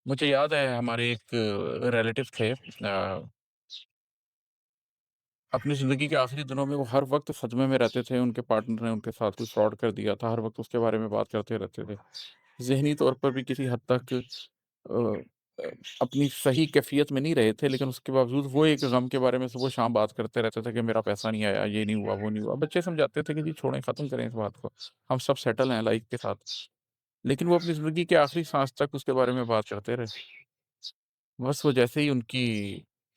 مجھے یاد ہے ہمارے ایک ریلیٹو تھے اپنی زندگی کے آخری دنوں میں وہ ہر وقت صدمے میں رہتے تھے، ان کے پارٹنر نے ان کے ساتھ کوئی فراڈ کر دیا تھا، ہر وقت اس کے بارے میں بات کرتے رہتے تھے۔ ذہنی طور پر بھی کسی حد تک آ، اپنی صحیح کیفیت میں نہیں رہے تھے، لیکن اس کے باوجود وہ ایک غم کے بارے میں صبح و شام بات کرتے رہتے تھے کہ میرا پیسہ نہیں آیا، یہ نہیں ہوا، وہ نہیں ہوا۔ بچے سمجھاتے تھے کہ جی چھوڑیں، ختم کریں اس بات کو، ہم سب سیٹل ہیں لائف کے ساتھ، لیکن وہ اپنی زندگی کے آخری سانس تک اس کے بارے میں بات کرتے رہے۔ بس وہ جیسے ہی ان کی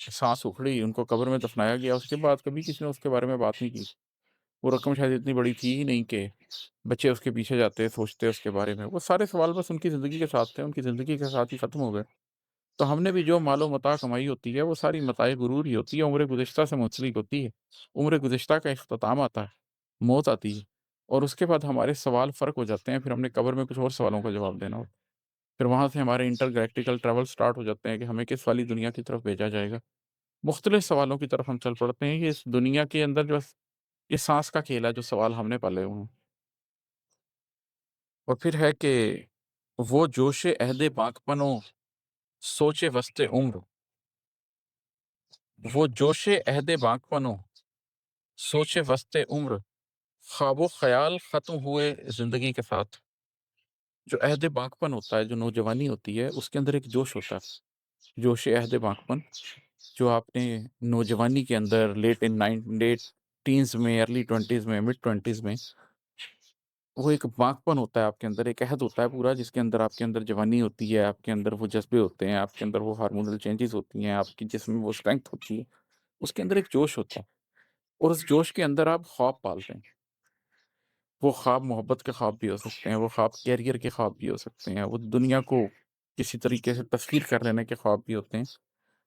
سانس اکھڑی، ان کو قبر میں دفنایا گیا، اس کے بعد کبھی کسی نے اس کے بارے میں بات نہیں کی۔ وہ رقم شاید اتنی بڑی تھی ہی نہیں کہ بچے اس کے پیچھے جاتے، سوچتے اس کے بارے میں۔ وہ سارے سوال بس ان کی زندگی کے ساتھ تھے، ان کی زندگی کے ساتھ ہی ختم ہو گئے۔ تو ہم نے بھی جو مال و متاع کمائی ہوتی ہے، وہ ساری متاع غرور ہی ہوتی ہے، عمر گزشتہ سے منسلک ہوتی ہے۔ عمر گزشتہ کا اختتام آتا ہے، موت آتی ہے، اور اس کے بعد ہمارے سوال فرق ہو جاتے ہیں، پھر ہم نے قبر میں کچھ اور سوالوں کا جواب دینا ہوتا ہے۔ پھر وہاں سے ہمارے انٹر گلیکٹیکل ٹریول سٹارٹ ہو جاتے ہیں کہ ہمیں کس والی دنیا کی طرف بھیجا جائے گا۔ مختلف سوالوں کی طرف ہم چل پڑتے ہیں کہ اس دنیا کے اندر جو یہ سانس کا کھیل ہے، جو سوال ہم نے پالے ہوئے ہیں۔ اور پھر ہے کہ وہ جوش عہد باکپن و سوچ وسط عمر، وہ جوش عہد باکپن و سوچ وسط عمر، خواب و خیال ختم ہوئے زندگی کے ساتھ۔ جو عہد باکپن ہوتا ہے، جو نوجوانی ہوتی ہے، اس کے اندر ایک جوش ہوتا ہے، جوش عہد باکپن، جو آپ نے نوجوانی کے اندر لیٹ ٹینز میں، ارلی ٹوینٹیز میں، مڈ ٹوینٹیز میں، وہ ایک باکپن ہوتا ہے آپ کے اندر، ایک عہد ہوتا ہے پورا، جس کے اندر آپ کے اندر جوانی ہوتی ہے، آپ کے اندر وہ جذبے ہوتے ہیں، آپ کے اندر وہ ہارمونل چینجز ہوتی ہیں، آپ کی جسم میں وہ اسٹرینگتھ ہوتی ہے، اس کے اندر ایک جوش ہوتا ہے، اور اس جوش کے اندر آپ خواب پالتے ہیں۔ وہ خواب محبت کے خواب بھی ہو سکتے ہیں، وہ خواب کیریئر کے خواب بھی ہو سکتے ہیں، وہ دنیا کو کسی طریقے سے تسخیر کر لینے کے خواب بھی ہوتے ہیں،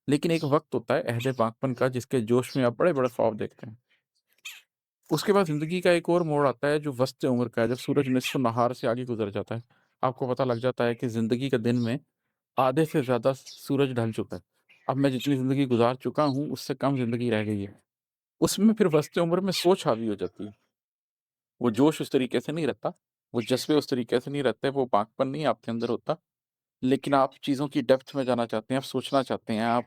لیکن ایک وقت ہوتا ہے عہد پاکپن کا، جس کے جوش میں آپ بڑے بڑے خواب دیکھتے ہیں۔ اس کے بعد زندگی کا ایک اور موڑ آتا ہے جو وسط عمر کا ہے، جب سورج نصف النہار سے آگے گزر جاتا ہے، آپ کو پتہ لگ جاتا ہے کہ زندگی کے دن میں آدھے سے زیادہ سورج ڈھل چکا ہے، اب میں جتنی زندگی گزار چکا ہوں اس سے کم زندگی رہ گئی ہے۔ اس میں پھر وسط عمر میں سوچ حاوی ہو جاتی ہے، وہ جوش اس طریقے سے نہیں رہتا، وہ جذبے اس طریقے سے نہیں رہتے، وہ پاکپن نہیں آپ کے اندر ہوتا، لیکن آپ چیزوں کی ڈیپتھ میں جانا چاہتے ہیں، آپ سوچنا چاہتے ہیں، آپ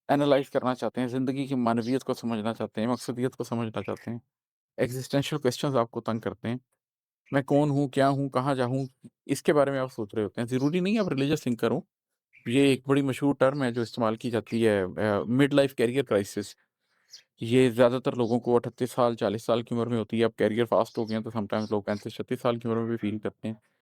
اینالائز کرنا چاہتے ہیں، زندگی کی معنویت کو سمجھنا چاہتے ہیں، مقصدیت کو سمجھنا چاہتے ہیں، ایگزسٹینشل کوسچنز آپ کو تنگ کرتے ہیں، میں کون ہوں، کیا ہوں، کہاں جاؤں، اس کے بارے میں آپ سوچ رہے ہوتے ہیں۔ ضروری نہیں ہے آپ ریلیجس تھنکر ہوں، یہ ایک بڑی مشہور ٹرم ہے جو استعمال کی جاتی ہے، مڈ لائف کیریئر کرائسس۔ یہ زیادہ تر لوگوں کو 38 سال 40 سال کی عمر میں ہوتی ہے، اب کیریئر فاسٹ ہو گئے ہیں تو سم ٹائمز لوگ 35 36 سال کی عمر میں بھی فیل کرتے ہیں۔